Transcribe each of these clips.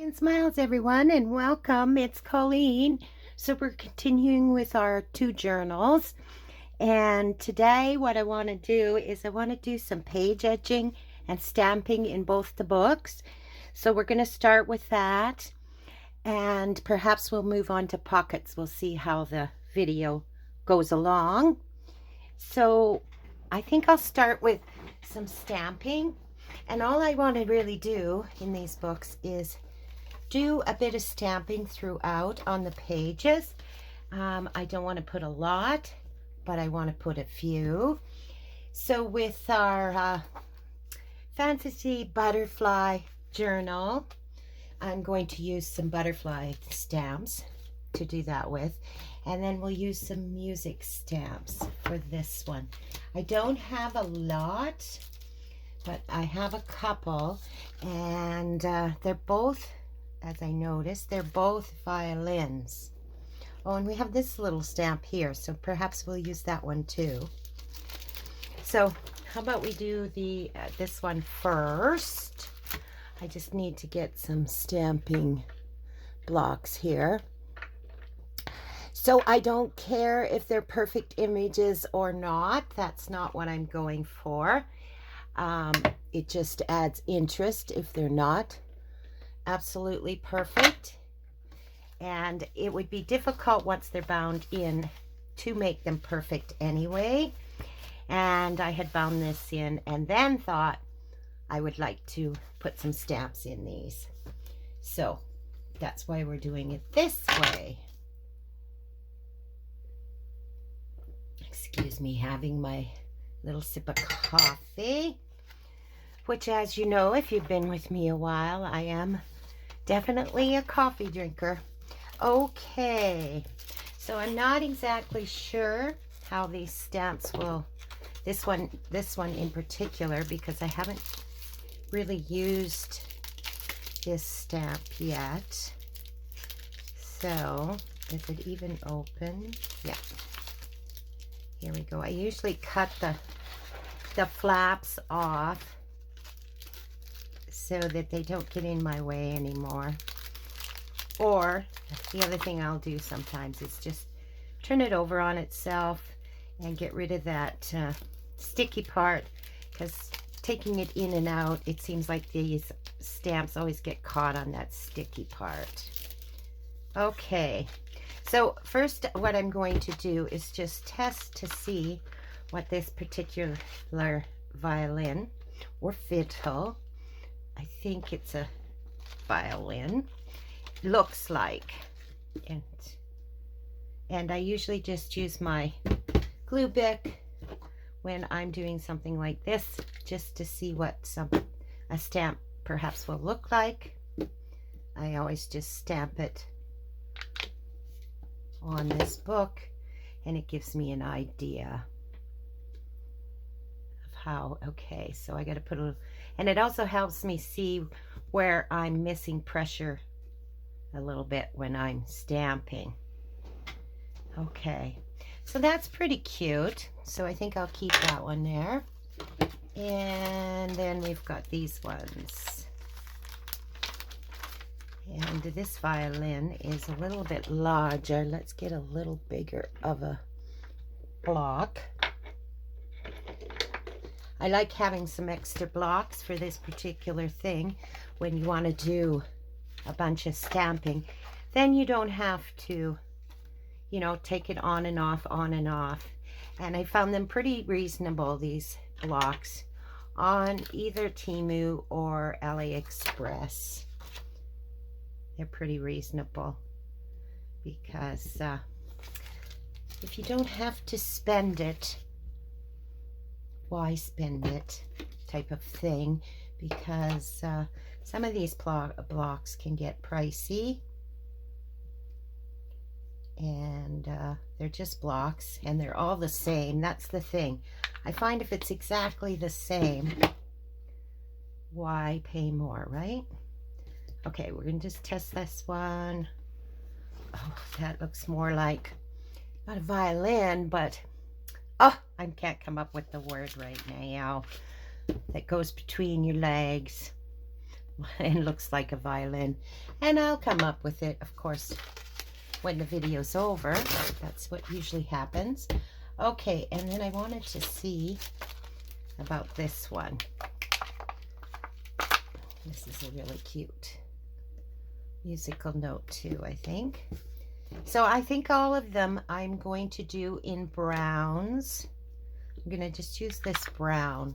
And smiles, everyone, and welcome. It's Colleen. So, we're continuing with our two journals. And today, what I want to do is I want to do some page edging and stamping in both the books. So, we're going to start with that. And perhaps we'll move on to pockets. We'll see how the video goes along. So, I think I'll start with some stamping. And all I want to really do in these books is do a bit of stamping throughout on the pages. I don't want to put a lot, but I want to put a few. So with our Fantasy Butterfly journal, I'm going to use some butterfly stamps to do that with. And then we'll use some music stamps for this one. I don't have a lot, but I have a couple, and they're both, as I noticed, they're both violins. Oh, and we have this little stamp here, so perhaps we'll use that one too. So how about we do the this one first? I just need to get some stamping blocks here. So I don't care if they're perfect images or not. That's not what I'm going for. It just adds interest if they're not absolutely perfect, and it would be difficult once they're bound in to make them perfect anyway. And I had bound this in and then thought I would like to put some stamps in these, so that's why we're doing it this way. Excuse me, having my little sip of coffee, which, as you know, if you've been with me a while, I am definitely a coffee drinker. Okay, so I'm not exactly sure how these stamps will, this one in particular, because I haven't really used this stamp yet. So, is it even open? Yeah. Here we go. I usually cut the flaps off so that they don't get in my way anymore. Or the other thing I'll do sometimes is just turn it over on itself and get rid of that sticky part, because taking it in and out, it seems like these stamps always get caught on that sticky part. Okay, so first what I'm going to do is just test to see what this particular violin or fiddle, I think it's a violin, looks like. And I usually just use my glue Bic when I'm doing something like this, just to see what a stamp perhaps will look like. I always just stamp it on this book, and it gives me an idea of how. Okay, so I got to put a little, and it also helps me see where I'm missing pressure a little bit when I'm stamping. Okay, so that's pretty cute. So I think I'll keep that one there. And then we've got these ones. And this violin is a little bit larger. Let's get a little bigger of a block. I like having some extra blocks for this particular thing when you want to do a bunch of stamping. Then you don't have to, you know, take it on and off, on and off. And I found them pretty reasonable, these blocks, on either Temu or AliExpress. They're pretty reasonable because if you don't have to spend it, why spend it type of thing, because some of these blocks can get pricey, and they're just blocks and they're all the same. That's the thing. I find if it's exactly the same, why pay more, right? Okay, we're going to just test this one. Oh, that looks more like, not a violin, but, oh, I can't come up with the word right now. That goes between your legs. and looks like a violin. And I'll come up with it, of course, when the video's over. That's what usually happens. Okay, and then I wanted to see about this one. This is a really cute musical note too, I think. So I think all of them I'm going to do in browns. I'm going to just use this brown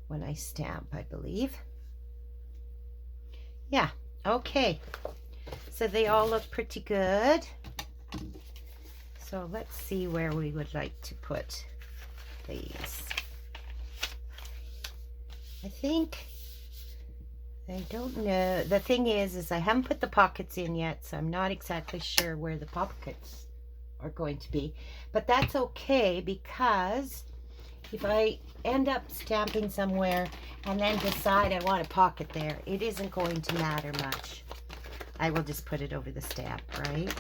when I stamp, I believe. Yeah, okay. So they all look pretty good. So let's see where we would like to put these. I think, I don't know. The thing is I haven't put the pockets in yet, so I'm not exactly sure where the pockets are going to be. But that's okay, because if I end up stamping somewhere and then decide I want a pocket there, it isn't going to matter much. I will just put it over the stamp, right?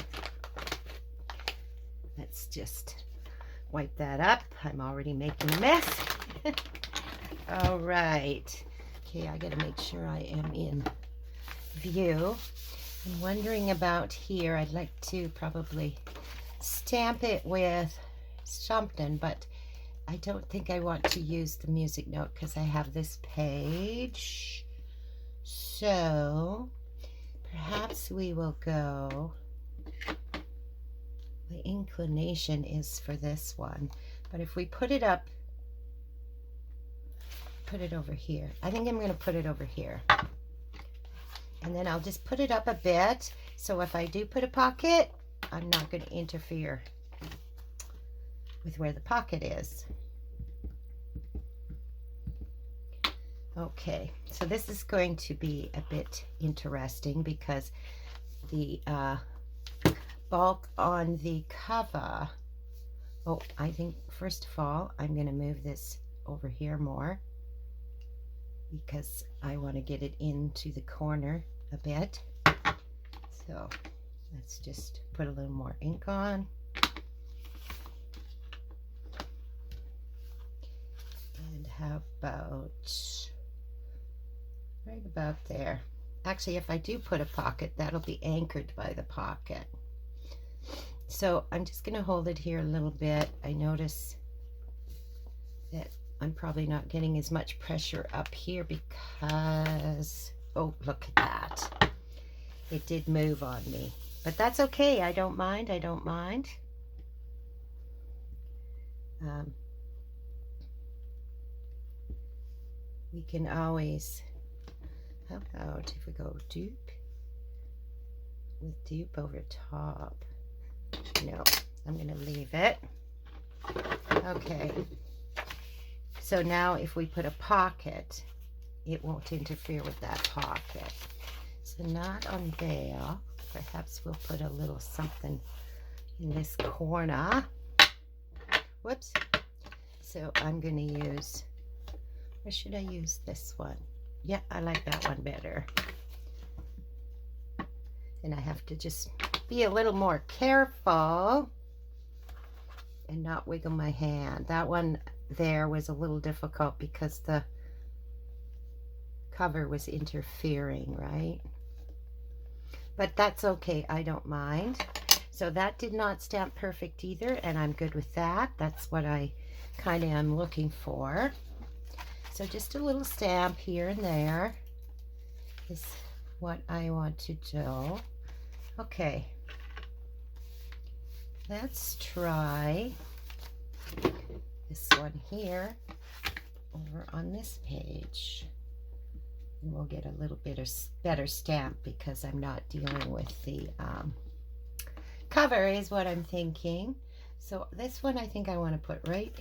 Let's just wipe that up. I'm already making a mess. All right. Okay, I gotta make sure I am in view. I'm wondering about here. I'd like to probably stamp it with something, but I don't think I want to use the music note because I have this page. So perhaps we will go, the inclination is for this one, but if we put it up, put it over here. I think I'm going to put it over here. And then I'll just put it up a bit, so if I do put a pocket, I'm not going to interfere with where the pocket is. Okay, so this is going to be a bit interesting because the bulk on the cover, oh, I think first of all I'm going to move this over here more because I want to get it into the corner a bit. So let's just put a little more ink on. And how about right about there? Actually, if I do put a pocket, that'll be anchored by the pocket. So I'm just going to hold it here a little bit. I notice that I'm probably not getting as much pressure up here because, oh, look at that. It did move on me, but that's okay. I don't mind. I don't mind. We can always, how about if we go dupe with dupe over top? No, I'm going to leave it. Okay. So now if we put a pocket, it won't interfere with that pocket. So not on there. Perhaps we'll put a little something in this corner. Whoops. So I'm going to use, or should I use this one? Yeah, I like that one better. And I have to just be a little more careful and not wiggle my hand. That one there was a little difficult because the cover was interfering, right? But that's okay, I don't mind. So that did not stamp perfect either, and I'm good with that. That's what I kind of am looking for. So just a little stamp here and there is what I want to do. Okay, let's try this one here over on this page. And we'll get a little bit of better stamp because I'm not dealing with the cover is what I'm thinking. So this one I think I want to put right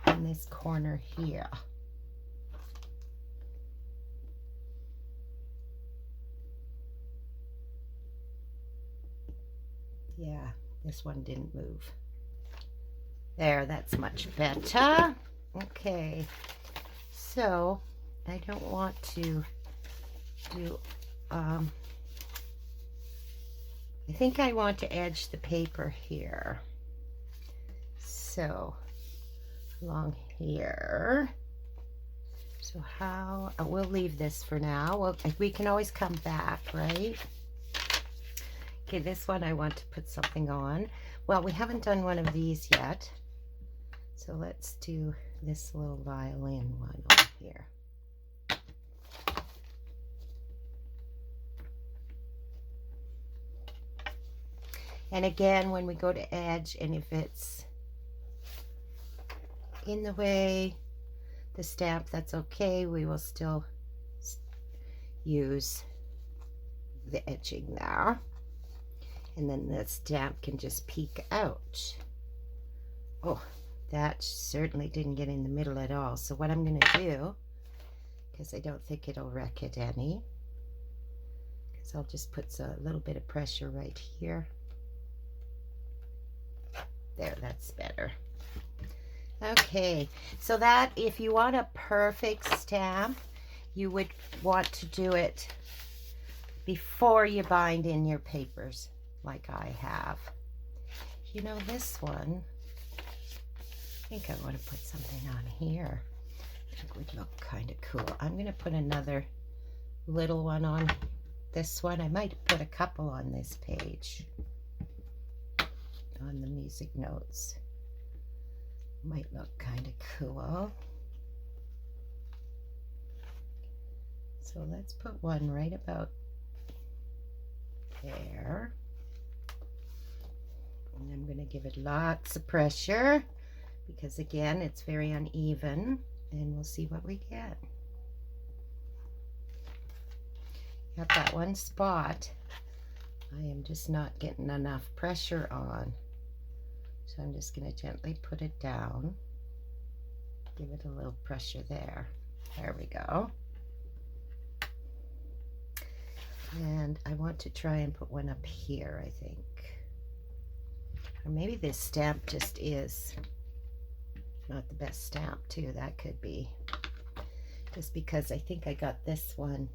in this corner here. Yeah, this one didn't move. There, that's much better. Okay, so I don't want to do, I think I want to edge the paper here. So along here. So how, we'll leave this for now. We can always come back, right? Okay, this one I want to put something on. Well, we haven't done one of these yet. So let's do this little violin one on here. And again, when we go to edge, and if it's in the way, the stamp, that's okay. We will still use the edging there. And then the stamp can just peek out. Oh, that certainly didn't get in the middle at all. So what I'm going to do, because I don't think it'll wreck it any, because I'll just put a little bit of pressure right here. There, that's better. Okay, so that if you want a perfect stamp, you would want to do it before you bind in your papers, like I have. You know, this one, I think I want to put something on here. I think would look kind of cool. I'm going to put another little one on this one. I might put a couple on this page, on the music notes. Might look kind of cool. So let's put one right about there. And I'm going to give it lots of pressure because again it's very uneven, and we'll see what we get. Got that one spot I am just not getting enough pressure on. So I'm just going to gently put it down. Give it a little pressure there. There we go. And I want to try and put one up here, I think. Or maybe this stamp just is not the best stamp too. That could be. Just because I think I got this one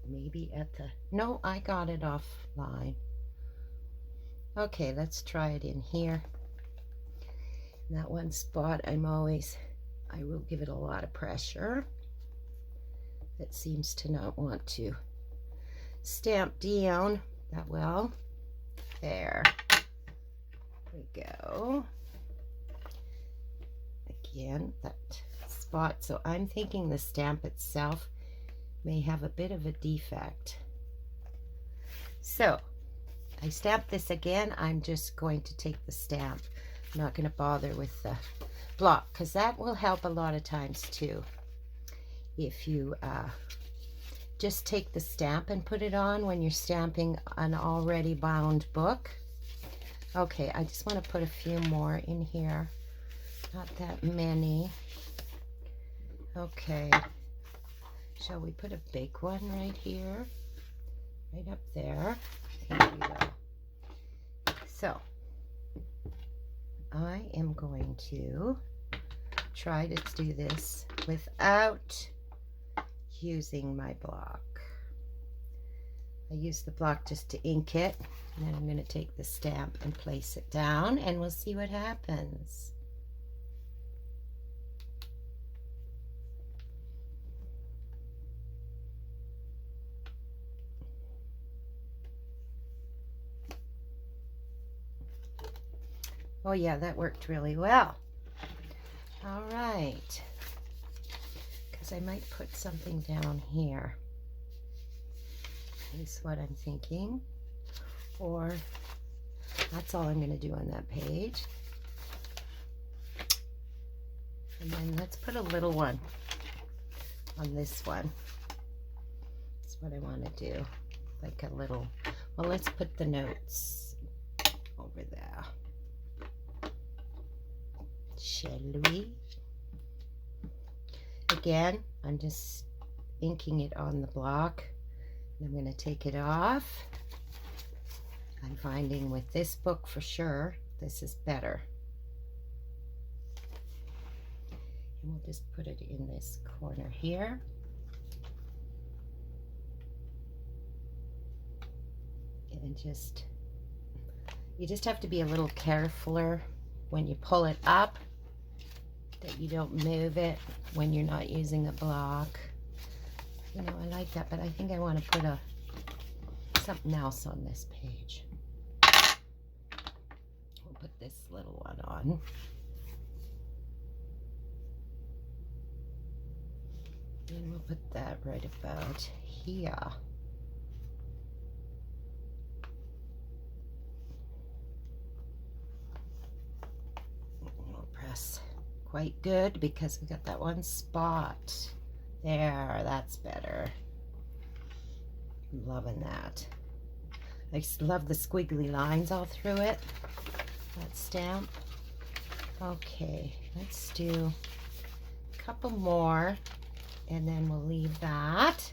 maybe at the... No, I got it offline. Okay, let's try it in here. That one spot, I will give it a lot of pressure. It seems to not want to stamp down that well. There we go. Again, that spot. So I'm thinking the stamp itself may have a bit of a defect. So I stamp this again. I'm just going to take the stamp. I'm not going to bother with the block because that will help a lot of times too. If you just take the stamp and put it on when you're stamping an already bound book. Okay, I just want to put a few more in here. Not that many. Okay. Shall we put a big one right here? Right up there. There we go. So, I am going to try to do this without using my block. I use the block just to ink it, and then I'm going to take the stamp and place it down, and we'll see what happens. Oh yeah, that worked really well. All right. Because I might put something down here. Is what I'm thinking. Or that's all I'm going to do on that page. And then let's put a little one on this one. That's what I want to do. Like a little, well, let's put the notes over there. Shall we? Again, I'm just inking it on the block. I'm going to take it off. I'm finding with this book for sure, this is better. And we'll just put it in this corner here. And just, you just have to be a little carefuler when you pull it up. that you don't move it when you're not using a block. You know, I like that, but I think I want to put something else on this page. We'll put this little one on. And we'll put that right about here. We'll press quite good because we got that one spot. There, that's better. I'm loving that. I just love the squiggly lines all through it. That stamp. Okay, let's do a couple more. And then we'll leave that.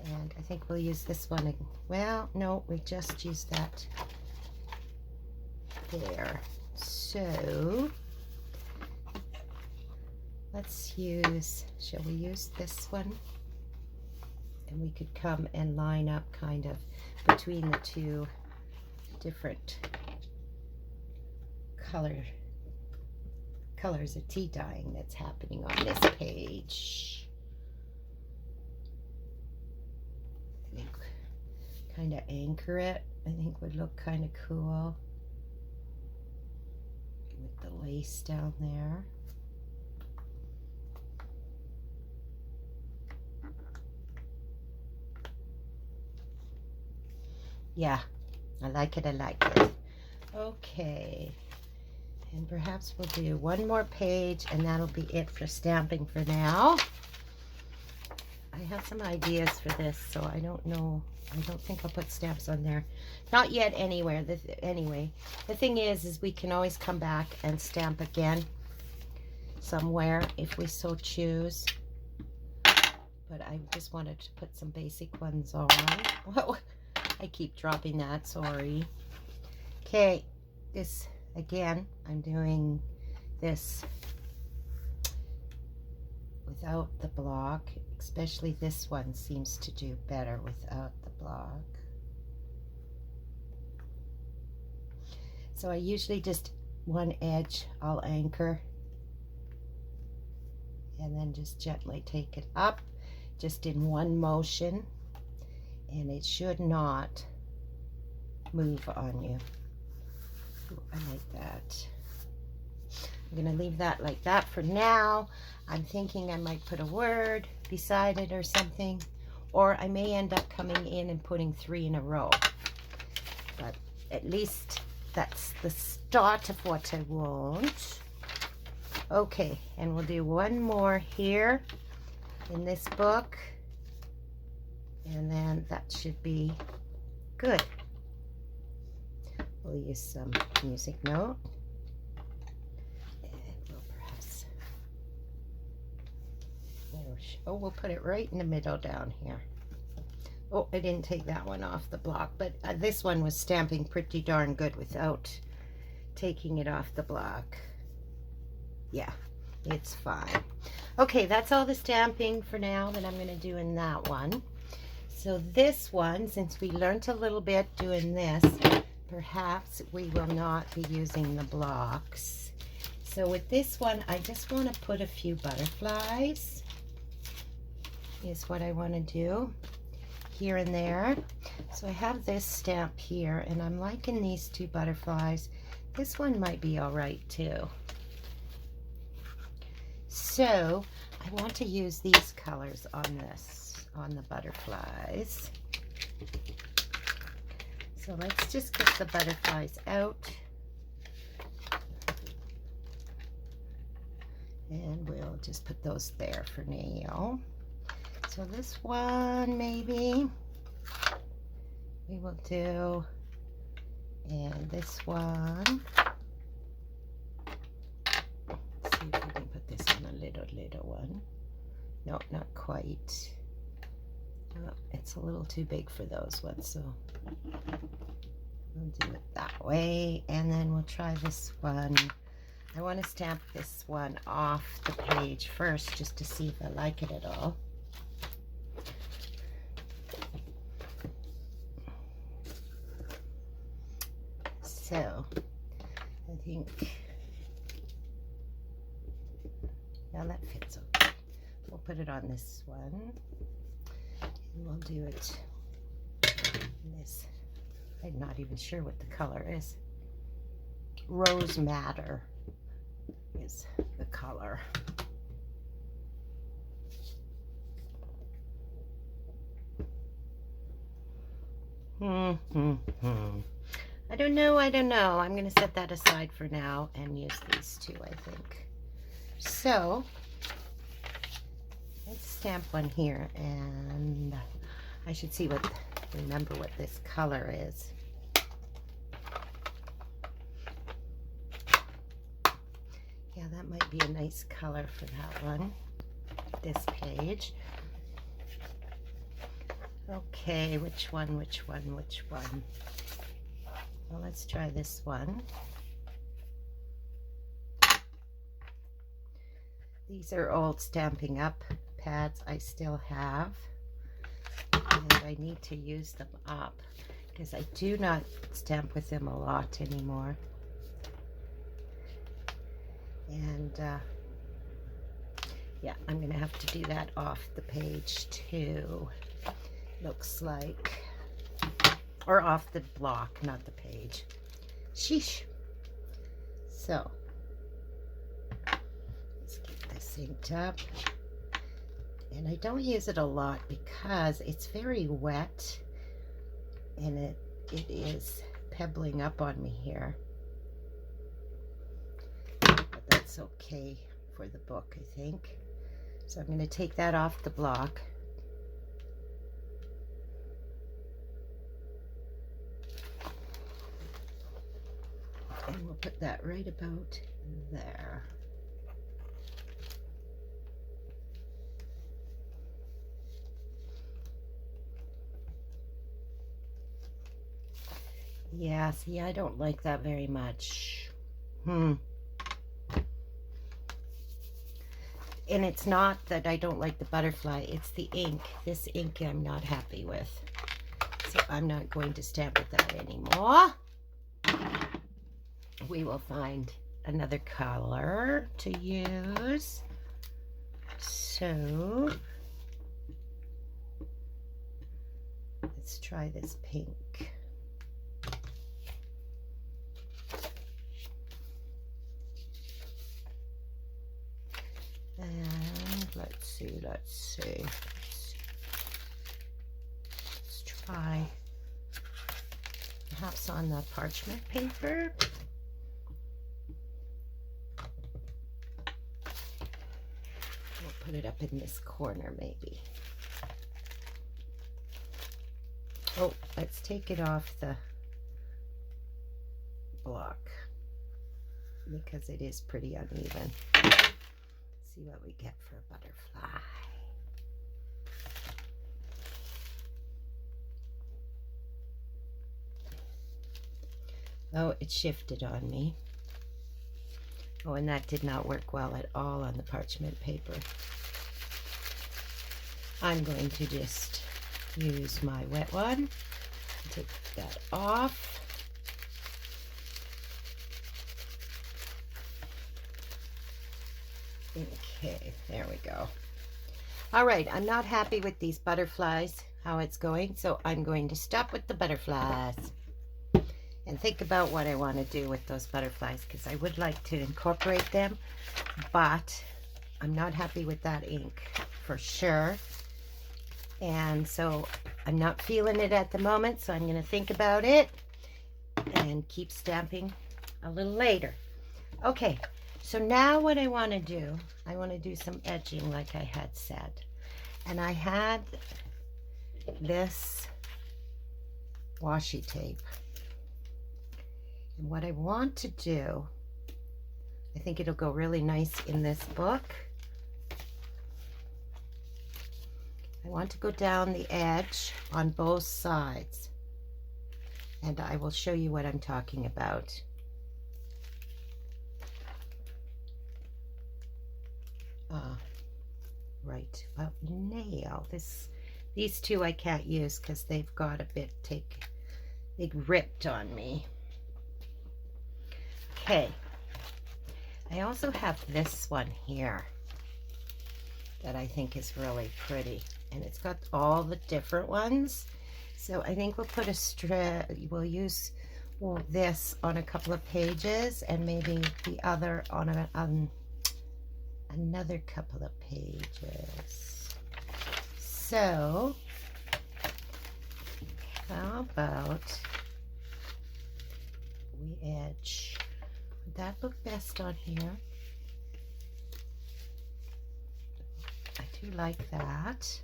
And I think we'll use this one. Well, no, we just used that there. So let's use, shall we use this one? And we could come and line up kind of between the two different colors of tea dyeing that's happening on this page. I think kind of anchor it, I think would look kind of cool with the lace down there. Yeah, I like it, I like it. Okay. And perhaps we'll do one more page and that'll be it for stamping for now. I have some ideas for this, so I don't know. I don't think I'll put stamps on there. Not yet anywhere. Anyway, the thing is we can always come back and stamp again somewhere if we so choose. But I just wanted to put some basic ones on. Whoa, I keep dropping that, sorry. Okay, this again, I'm doing this without the block, especially this one seems to do better without the block. So I usually just one edge I'll anchor and then just gently take it up just in one motion, and it should not move on you. Ooh, I like that. I'm going to leave that like that for now. I'm thinking I might put a word beside it or something, or I may end up coming in and putting 3 in a row. But at least that's the start of what I want. Okay, and we'll do one more here in this book, and then that should be good. We'll use some music note. Oh, we'll put it right in the middle down here. Oh, I didn't take that one off the block, but this one was stamping pretty darn good without taking it off the block. Yeah, it's fine. Okay, that's all the stamping for now that I'm going to do in that one. So this one, since we learned a little bit doing this, perhaps we will not be using the blocks. So with this one, I just want to put a few butterflies. Is what I want to do here and there. So I have this stamp here, and I'm liking these 2 butterflies. This one might be all right too. So I want to use these colors on this, on the butterflies. So let's just get the butterflies out, and we'll just put those there for now. So this one maybe we will do, and this one, let's see if we can put this on a little one. No, not quite. Oh, it's a little too big for those ones, so we'll do it that way. And then we'll try this one. I want to stamp this one off the page first just to see if I like it at all. So I think Now that fits okay. We'll put it on this one. And we'll do it in this. I'm not even sure what the color is. Rose Madder is the color. I don't know. I'm going to set that aside for now and use these two, I think. So, let's stamp one here, and I should remember what this color is. Yeah, that might be a nice color for that one, this page. Okay, which one? Well, let's try this one. These are old Stampin' Up pads I still have, and I need to use them up because I do not stamp with them a lot anymore. And yeah, I'm gonna have to do that off the page too. Looks like, or off the block, not the page. Sheesh. So let's get this inked up, and I don't use it a lot because it's very wet and it is pebbling up on me here, but that's okay for the book, I think. So I'm going to take that off the block. And we'll put that right about there. Yeah, see, I don't like that very much. And it's not that I don't like the butterfly, it's the ink. This ink I'm not happy with. So I'm not going to stamp with that anymore. We will find another color to use. So let's try this pink. And let's see. Let's try perhaps on the parchment paper. We'll put it up in this corner maybe. Oh, let's take it off the block because it is pretty uneven. See what we get for a butterfly. Oh, it shifted on me. Oh, and that did not work well at all on the parchment paper. I'm going to just use my wet one. Take that off. Okay, there we go. All right, I'm not happy with these butterflies, how it's going, so I'm going to stop with the butterflies and think about what I want to do with those butterflies, because I would like to incorporate them, but I'm not happy with that ink for sure. And so I'm not feeling it at the moment, so I'm going to think about it and keep stamping a little later. Okay. So now what I want to do, I want to do some edging like I had said. And I had this washi tape. And what I want to do, I think it'll go really nice in this book. I want to go down the edge on both sides. And I will show you what I'm talking about. Right about nail. These two I can't use because they've got a bit they ripped on me. Okay. I also have this one here. that I think is really pretty. And it's got all the different ones. So I think we'll put we'll use this on a couple of pages and maybe the other on another couple of pages. So how about we edge? Would that look best on here? I do like that.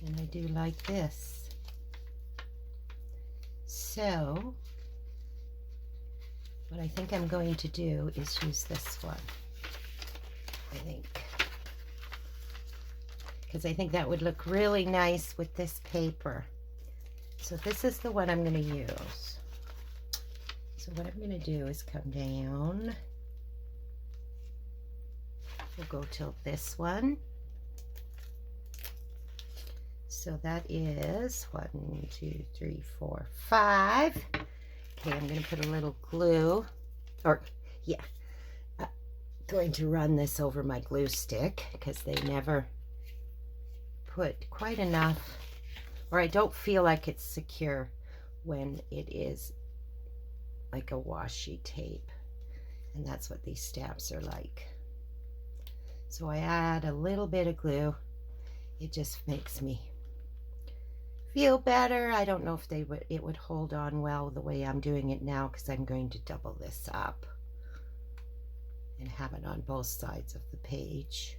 And I do like this. So what I think I'm going to do is use this one, I think. Because I think that would look really nice with this paper. So this is the one I'm going to use. So what I'm going to do is come down. We'll go till this one. So that is 1, 2, 3, 4, 5. Okay, I'm going to put a little glue, or yeah, I'm going to run this over my glue stick because they never put quite enough, or I don't feel like it's secure when it is like a washi tape, and that's what these stamps are like. So I add a little bit of glue. It just makes me feel better. I don't know if it would hold on well the way I'm doing it now, because I'm going to double this up and have it on both sides of the page.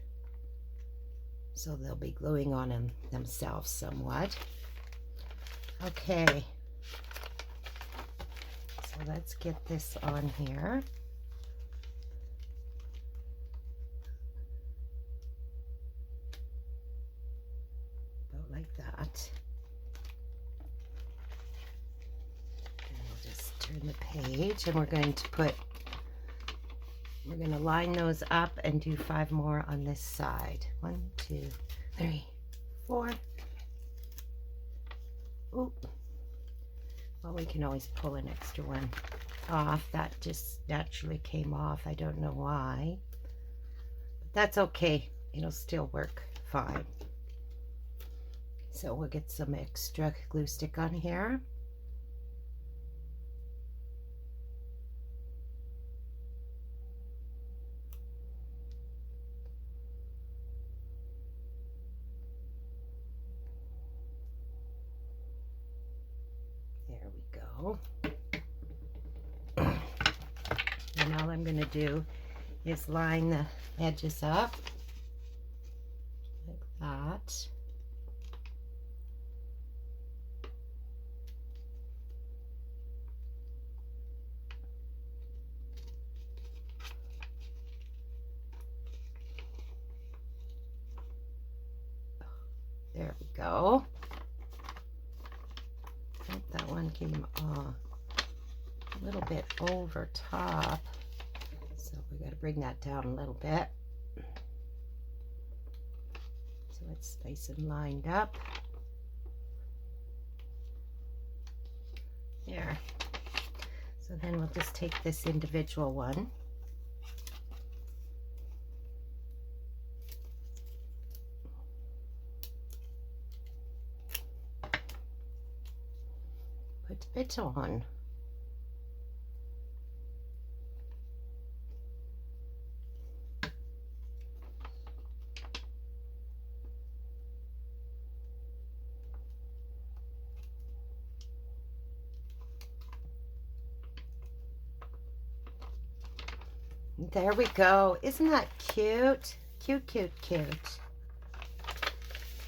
So they'll be gluing on them themselves somewhat. Okay. So let's get this on here. About like that. And we'll just turn the page, and we're going to line those up and do 5 more on this side. 1, 2, 3, 4. Oop. Well, we can always pull an extra one off. That just naturally came off. I don't know why. But that's okay. It'll still work fine. So we'll get some extra glue stick on here. There we go. And all I'm going to do is line the edges up like that. There we go. I think that one came a little bit over top, so we got to bring that down a little bit so it's nice and lined up. There. So then we'll just take this individual one. Put it on. There we go. Isn't that cute? Cute, cute, cute.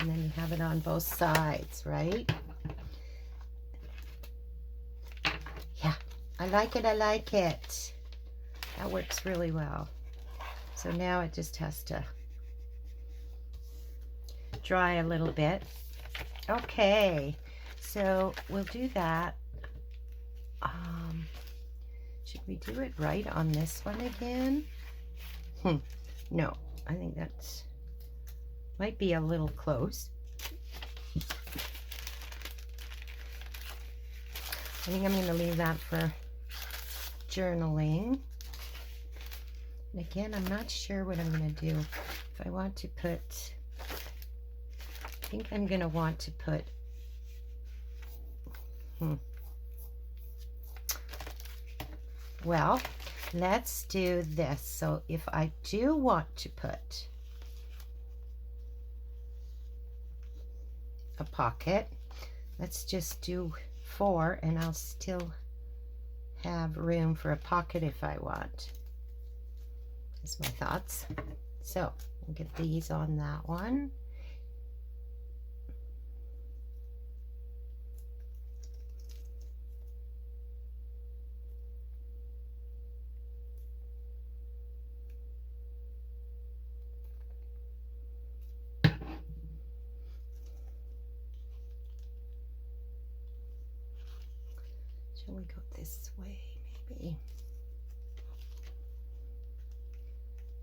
And then you have it on both sides, right? Yeah, I like it. I like it. That works really well. So now it just has to dry a little bit. Okay, so we'll do that. Should we do it right on this one again? No, I think that's might be a little close. I think I'm going to leave that for journaling. And again, I'm not sure what I'm going to do. If I want to put, I think I'm going to want to put, well, let's do this. So if I do want to put a pocket, let's just do 4 and I'll still have room for a pocket if I want. That's my thoughts. So we'll get these on that one. Shall we go this way, maybe?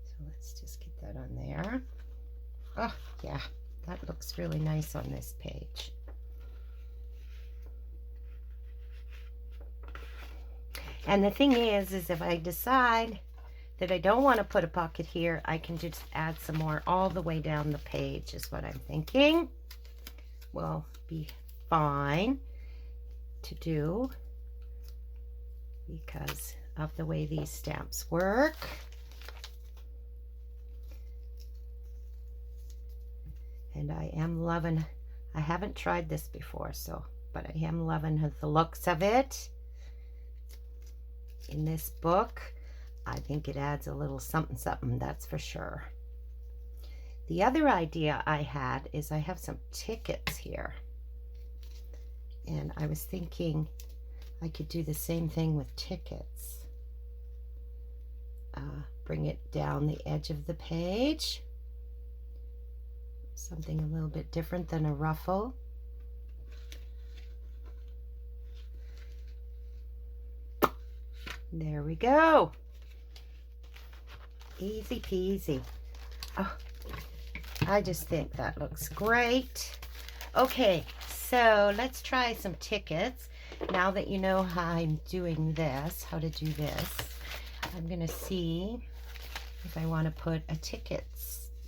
So let's just get that on there. Oh, yeah, that looks really nice on this page. And the thing is if I decide that I don't want to put a pocket here, I can just add some more all the way down the page is what I'm thinking. Will be fine to do because of the way these stamps work. And I am loving, I haven't tried this before, so, but I am loving the looks of it in this book. I think it adds a little something something, that's for sure. The other idea I had is I have some tickets here, and I was thinking I could do the same thing with tickets. Bring it down the edge of the page, something a little bit different than a ruffle. There we go. Easy peasy. Oh, I just think that looks great. Okay, so let's try some tickets. Now that you know how I'm doing this, how to do this, I'm going to see if I want to put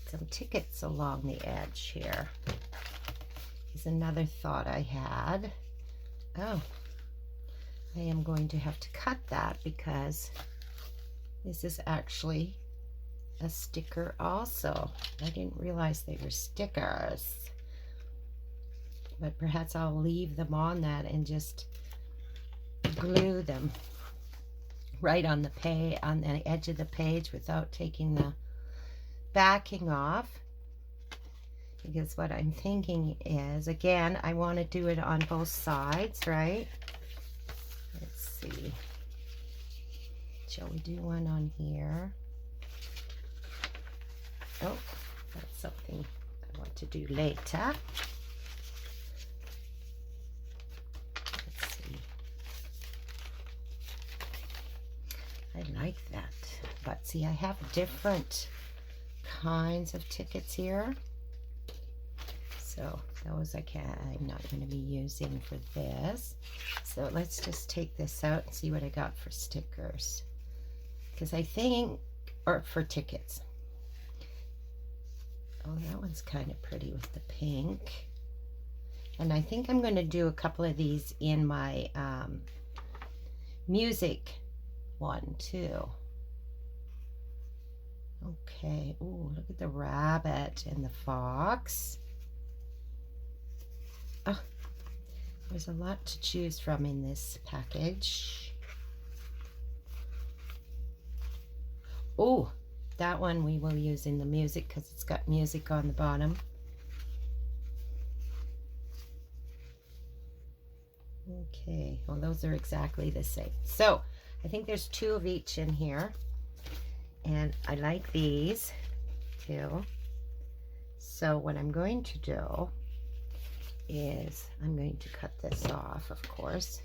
some tickets along the edge here. Is another thought I had. Oh, I am going to have to cut that because this is actually a sticker also. I didn't realize they were stickers. But perhaps I'll leave them on that and just glue them right on the edge of the page without taking the backing off. Because what I'm thinking is, again, I want to do it on both sides, right? Let's see. Shall we do one on here? Oh, that's something I want to do later. Let's see. I like that. But see, I have different kinds of tickets here. So those I'm not going to be using for this. So let's just take this out and see what I got for stickers. Because I think, or for tickets. Oh, that one's kind of pretty with the pink. And I think I'm going to do a couple of these in my music one too. Okay. Ooh, look at the rabbit and the fox. Oh, there's a lot to choose from in this package. Oh, that one we will use in the music because it's got music on the bottom. Okay, well, those are exactly the same. So I think there's 2 of each in here, and I like these too. So what I'm going to do is I'm going to cut this off, of course.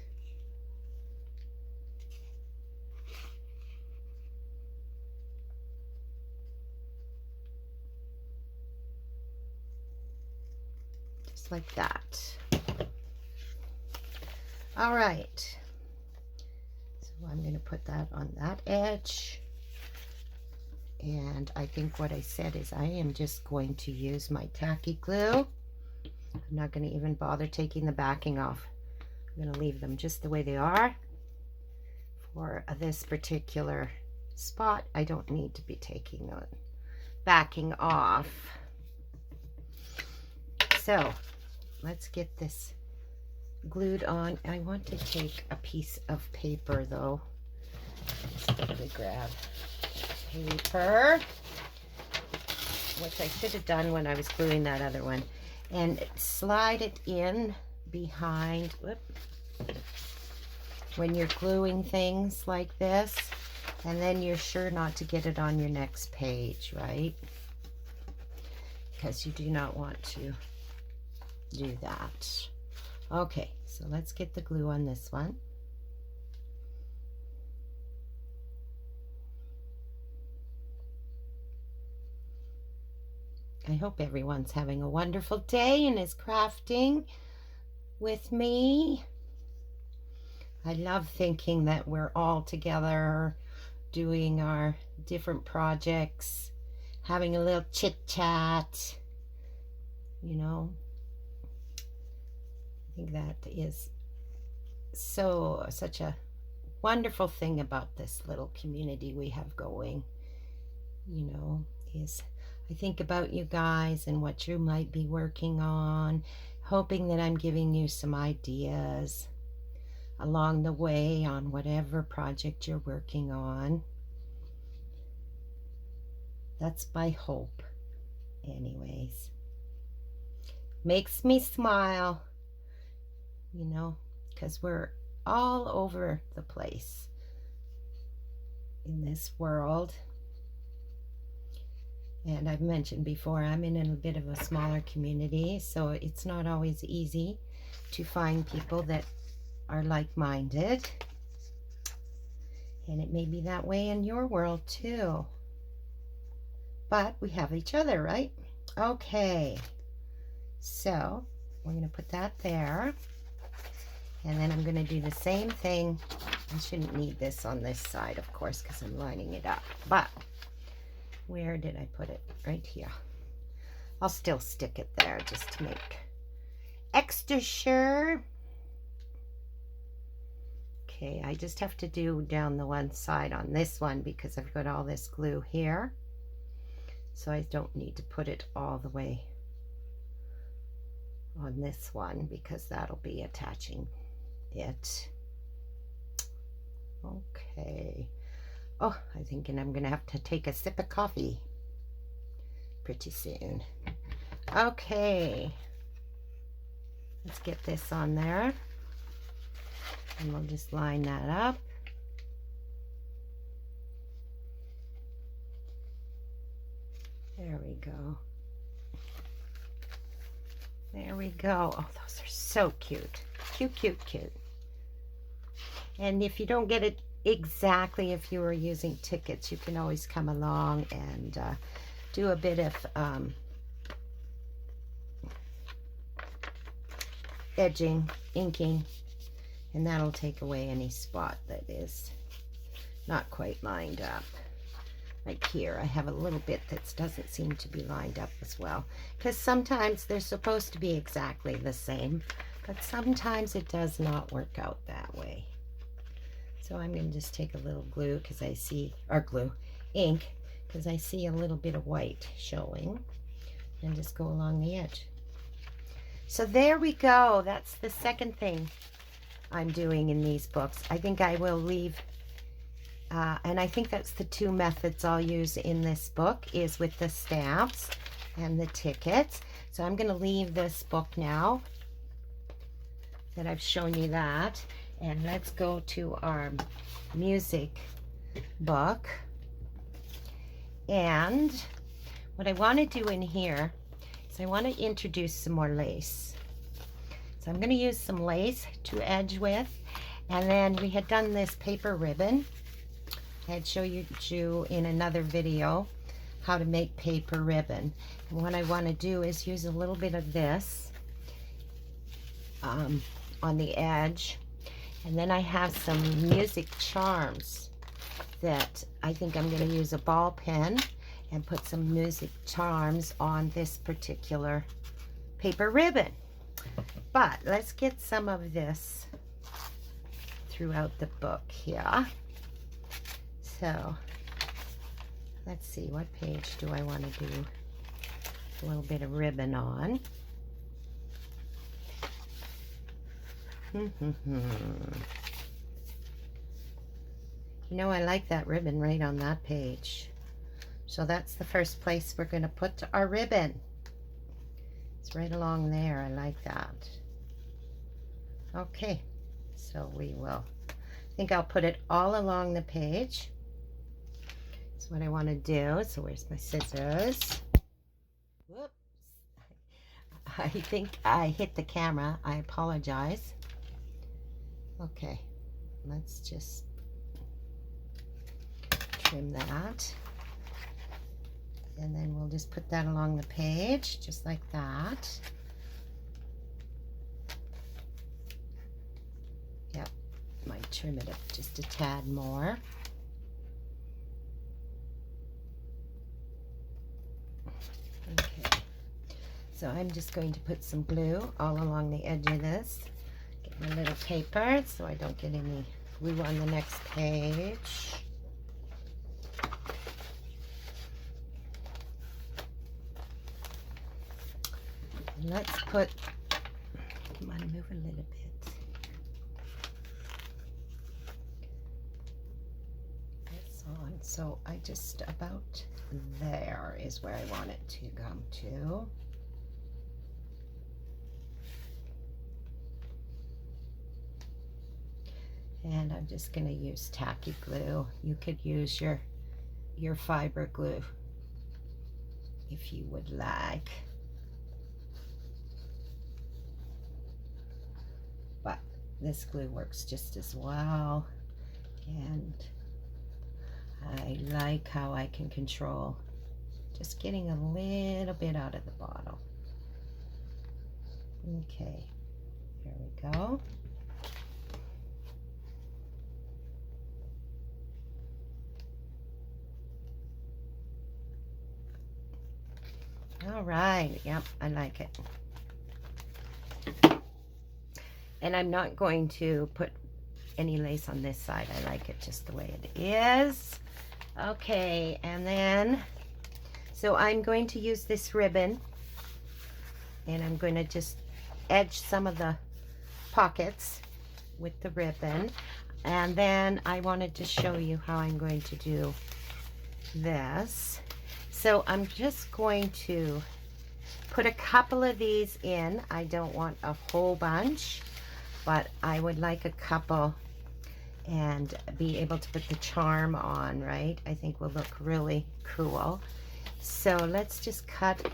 Just like that. All right. So I'm going to put that on that edge. And I think what I said is I am just going to use my tacky glue. I'm not going to even bother taking the backing off. I'm going to leave them just the way they are. For this particular spot, I don't need to be taking the backing off. So let's get this glued on. I want to take a piece of paper though. Just quickly grab paper, which I should have done when I was gluing that other one, and slide it in behind. Whoop. When you're gluing things like this, and then you're sure not to get it on your next page, right? Because you do not want to do that. Okay, so let's get the glue on this one. I hope everyone's having a wonderful day and is crafting with me. I love thinking that we're all together doing our different projects, having a little chit chat, you know. I think that is such a wonderful thing about this little community we have going, you know, is I think about you guys and what you might be working on, hoping that I'm giving you some ideas along the way on whatever project you're working on. That's my hope anyways. Makes me smile, you know, because we're all over the place in this world. And I've mentioned before, I'm in a bit of a smaller community, so it's not always easy to find people that are like-minded. And it may be that way in your world too. But we have each other, right? Okay. So we're going to put that there. And then I'm going to do the same thing. I shouldn't need this on this side, of course, because I'm lining it up. But where did I put it? Right here. I'll still stick it there just to make extra sure. Okay, I just have to do down the one side on this one because I've got all this glue here. So I don't need to put it all the way on this one because that'll be attaching it. Okay. Oh, I'm thinking I'm gonna have to take a sip of coffee pretty soon. Okay. Let's get this on there. And we'll just line that up. There we go. There we go. Oh, those are so cute. Cute, cute, cute. And if you don't get it exactly, if you were using tickets, you can always come along and do a bit of edging, inking, and that'll take away any spot that is not quite lined up. Like here, I have a little bit that doesn't seem to be lined up as well, because sometimes they're supposed to be exactly the same, but sometimes it does not work out that way. So I'm going to just take a little glue because I see, or glue, ink, because I see a little bit of white showing, and just go along the edge. So there we go. That's the second thing I'm doing in these books. I think I will leave, and I think that's the two methods I'll use in this book, is with the stamps and the tickets. So I'm going to leave this book now that I've shown you that. And let's go to our music book. And what I want to do in here is I want to introduce some more lace. So I'm going to use some lace to edge with. And then we had done this paper ribbon. I had showed you in another video how to make paper ribbon. And what I want to do is use a little bit of this on the edge. And then I have some music charms that I think I'm going to use a ball pen and put some music charms on this particular paper ribbon. But let's get some of this throughout the book here. So let's see, what page do I want to do a little bit of ribbon on? You know, I like that ribbon right on that page. So that's the first place we're going to put our ribbon. It's right along there. I like that. Okay, so we will, I think I'll put it all along the page. That's what I want to do. So where's my scissors? Whoops. I think I hit the camera. I apologize. Okay, let's just trim that. And then we'll just put that along the page, just like that. Yep, might trim it up just a tad more. Okay, so I'm just going to put some glue all along the edge of this. Get my little paper so I don't get any glue on the next page. Let's put, come on, move a little bit. That's on. So I just about there is where I want it to come to. And I'm just going to use tacky glue. You could use your fiber glue if you would like. But this glue works just as well, and I like how I can control just getting a little bit out of the bottle. Okay, there we go. All right, yep, I like it. And I'm not going to put any lace on this side. I like it just the way it is. Okay, and then, so I'm going to use this ribbon, and I'm going to just edge some of the pockets with the ribbon. And then I wanted to show you how I'm going to do this. So I'm just going to put a couple of these in. I don't want a whole bunch, but I would like a couple and be able to put the charm on, right? I think will look really cool. So let's just cut.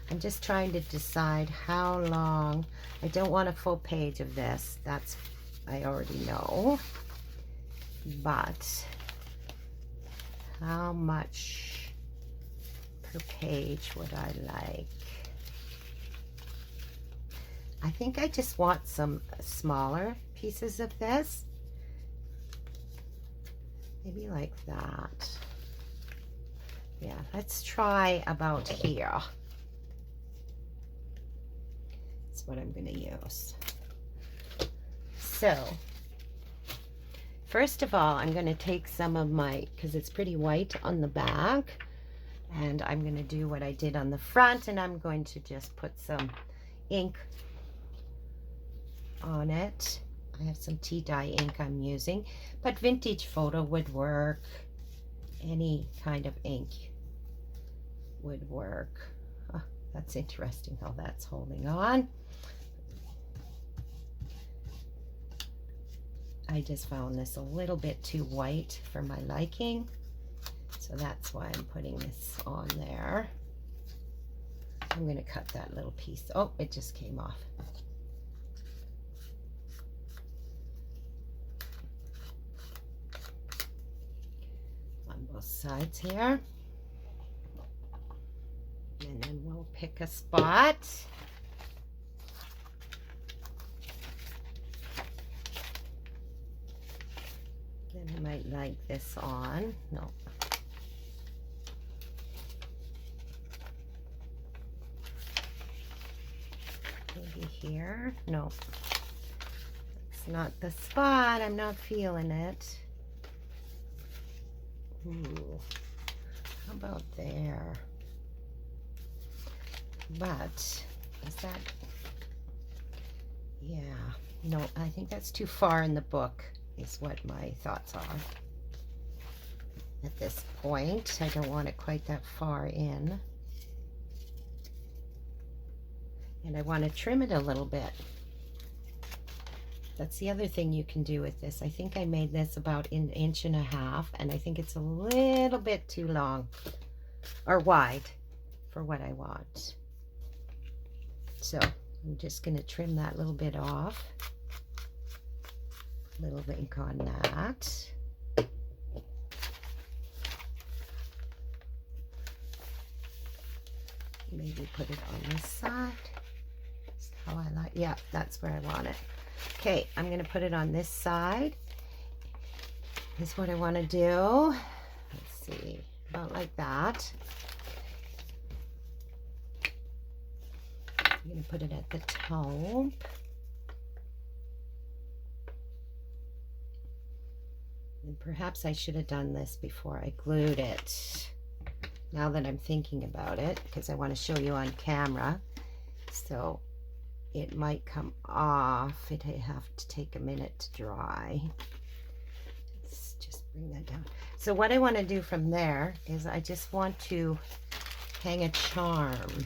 I'm just trying to decide how long. I don't want a full page of this. That's, I already know. But how much per page would I like? I think I just want some smaller pieces of this. Maybe like that. Yeah, let's try about here. That's what I'm going to use. So, first of all, I'm going to take some of my, because it's pretty white on the back, and I'm going to do what I did on the front, and I'm going to just put some ink on it. I have some tea dye ink I'm using, but vintage photo would work. Any kind of ink would work. Oh, that's interesting how that's holding on. I just found this a little bit too white for my liking, so that's why I'm putting this on there. I'm going to cut that little piece. Oh, it just came off. On both sides here. And then we'll pick a spot. Then I might like this on. No. Maybe here. No. It's not the spot. I'm not feeling it. Ooh. How about there? But is that... Yeah. No, I think that's too far in the book, is what my thoughts are. At this point, I don't want it quite that far in. And I want to trim it a little bit. That's the other thing you can do with this. I think I made this about an 1.5 inches, and I think it's a little bit too long or wide for what I want. So I'm just going to trim that little bit off. A little ink on that. Maybe put it on this side. That's how I like. Yeah, that's where I want it. Okay, I'm going to put it on this side. This is what I want to do. Let's see, about like that. I'm going to put it at the top. And perhaps I should have done this before I glued it. Now that I'm thinking about it, because I want to show you on camera. So it might come off. It have to take a minute to dry. Let's just bring that down. So what I want to do from there is I just want to hang a charm.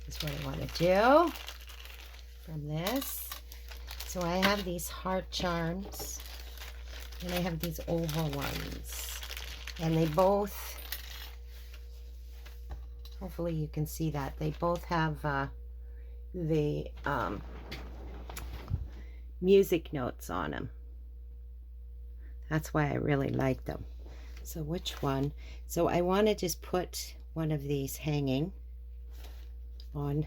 That's what I want to do from this. So I have these heart charms and I have these oval ones, and they both, hopefully you can see that, they both have the music notes on them. That's why I really like them. So which one? So I want to just put one of these hanging on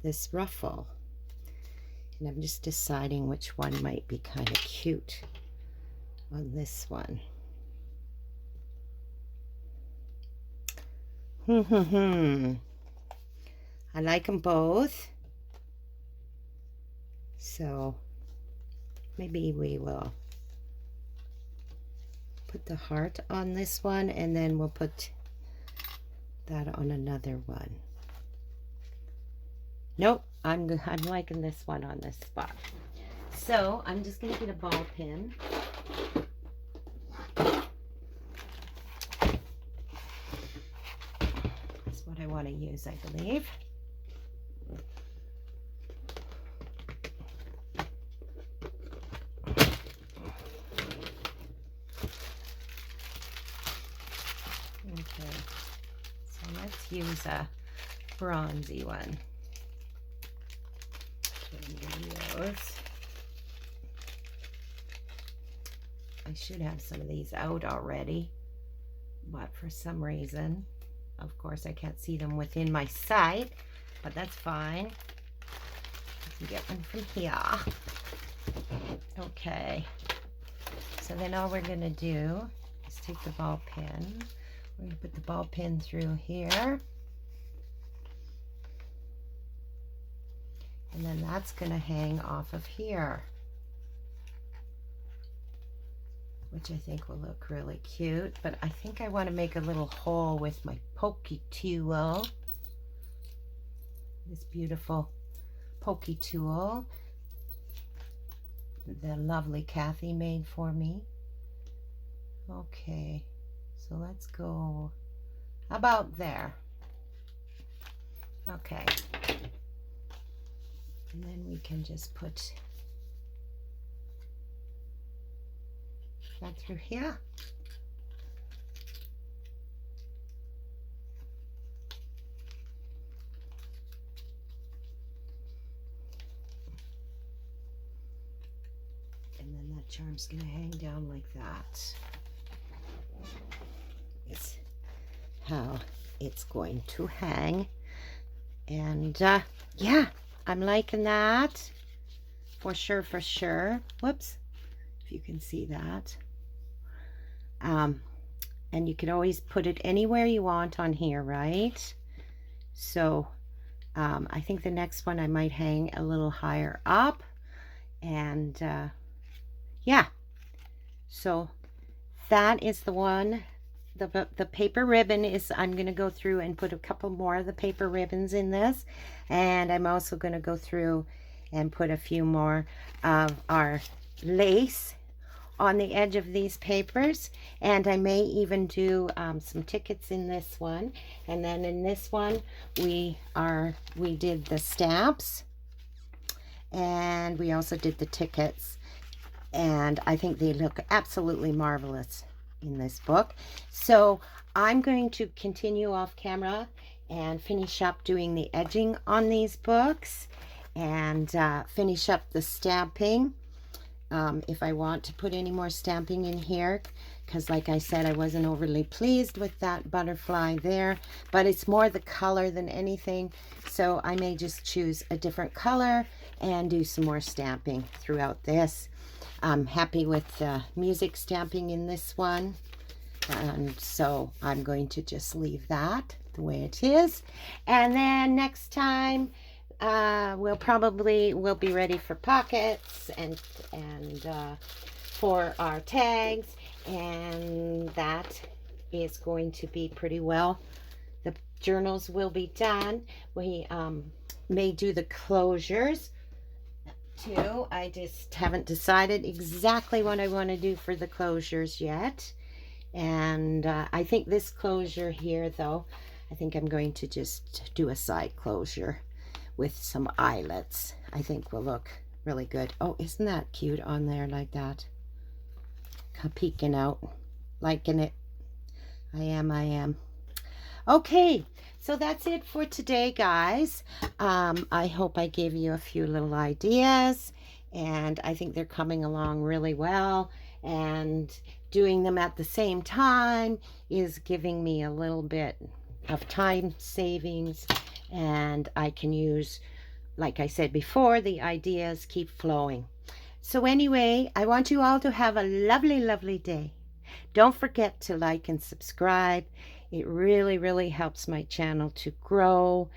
this ruffle, and I'm just deciding which one might be kind of cute on this one. I like them both, so maybe we will put the heart on this one, and then we'll put that on another one. Nope, I'm liking this one on this spot. So I'm just going to get a ball pin. That's what I want to use, I believe. Okay, so let's use a bronzy one. I should have some of these out already, but for some reason, of course, I can't see them within my sight, but that's fine. I can get one from here. Okay, so then all we're going to do is take the ball pin. We're going to put the ball pin through here. And then that's going to hang off of here, which I think will look really cute. But I think I want to make a little hole with my pokey tool. This beautiful pokey tool the lovely Kathy made for me. Okay, so let's go about there. Okay. And then we can just put that through here. And then that charm's going to hang down like that. Is how it's going to hang. And yeah, I'm liking that for sure, for sure. Whoops, if you can see that. And you can always put it anywhere you want on here, right? So I think the next one I might hang a little higher up. And yeah, so that is the one. The paper ribbon is, I'm going to go through and put a couple more of the paper ribbons in this. And I'm also going to go through and put a few more of our lace on the edge of these papers, and I may even do some tickets in this one. And then in this one we did the stamps, and we also did the tickets, and I think they look absolutely marvelous in this book. So I'm going to continue off camera and finish up doing the edging on these books, and finish up the stamping. If I want to put any more stamping in here, because like I said, I wasn't overly pleased with that butterfly there, but it's more the color than anything, so I may just choose a different color and do some more stamping throughout this. I'm happy with the music stamping in this one, and so I'm going to just leave that the way it is. And then next time we'll be ready for pockets and for our tags, and that is going to be pretty well. The journals will be done. We may do the closures too. I just haven't decided exactly what I want to do for the closures yet. And I think this closure here, though, I think I'm going to just do a side closure with some eyelets. I think will look really good. Oh, isn't that cute on there like that? Peeking out. Liking it. I am. Okay, so that's it for today, guys. I hope I gave you a few little ideas, and I think they're coming along really well, and doing them at the same time is giving me a little bit of time savings, and I can use, like I said before, the ideas keep flowing. So anyway, I want you all to have a lovely, lovely day. Don't forget to like and subscribe. It really, really helps my channel to grow.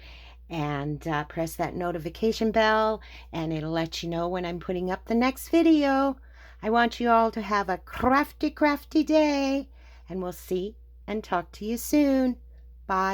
And press that notification bell, and it'll let you know when I'm putting up the next video. I want you all to have a crafty, crafty day, and we'll see and talk to you soon. Bye.